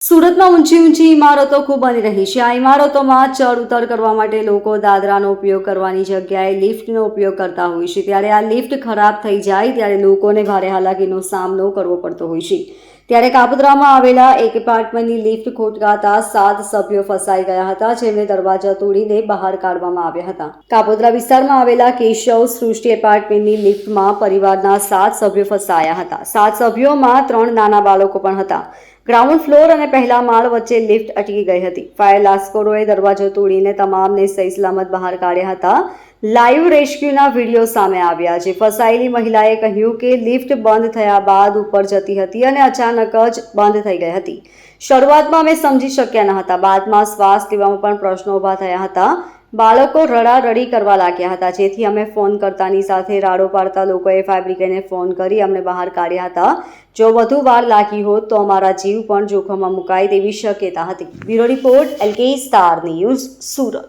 સુરતમાં ઊંચી ઇમારતો ખૂબ બની રહી છે। આ ઇમારતોમાં ચડ ઉતર કરવા માટે લોકો દાદરાનો ઉપયોગ કરવાની જગ્યાએ લિફ્ટનો ઉપયોગ કરતા હોય છે। ત્યારે આ લિફ્ટ ખરાબ થઈ જાય ત્યારે લોકોને ભારે હાલાકીનો સામનો કરવો પડતો હોય છે। ત્યારે કાપોદ્રામાં આવેલા એક એપાર્ટમેન્ટની લિફ્ટ ખોટકાતા 7 સભ્યો ફસાઈ ગયા હતા, જેમને દરવાજા તોડીને બહાર કાઢવામાં આવ્યા હતા। કાપોદ્રા વિસ્તારમાં આવેલા કેશવ સૃષ્ટિ એપાર્ટમેન્ટની લિફ્ટમાં પરિવારના 7 સભ્યો ફસાયા હતા। 7 સભ્યોમાં 3 નાના બાળકો પણ હતા। ગ્રાઉન્ડ ફ્લોર અને પહેલા માળ વચ્ચે લિફ્ટ અટકી ગઈ હતી। ફાયર લાસ્કોરોએ દરવાજો તોડીને તમામને સહી સલામત બહાર કાઢ્યા હતા। લાઈવ રેસ્ક્યુના વિડીયો સામે આવ્યા છે। ફસાયેલી મહિલાએ કહ્યું કે લિફ્ટ બંધ થયા બાદ ઉપર જતી હતી અને અચાનક જ બંધ થઈ ગઈ હતી। શરૂઆતમાં અમે સમજી શક્યા ન હતા, બાદમાં શ્વાસ લેવામાં પણ પ્રશ્નો ઊભા થયા હતા। બાળકો રડારડી કરવા લાગ્યા હતા, જેથી અમે ફોન કરતાની સાથે રાડો પાડતા લોકોએ ફાયર બ્રિગેડને ફોન કરી અમને બહાર કાઢ્યા હતા। જો વધુ વાર લાગી હોત તો અમારા જીવ પણ જોખમમાં મુકાય તેવી શક્યતા હતી। Bureau report LK star news, Surat.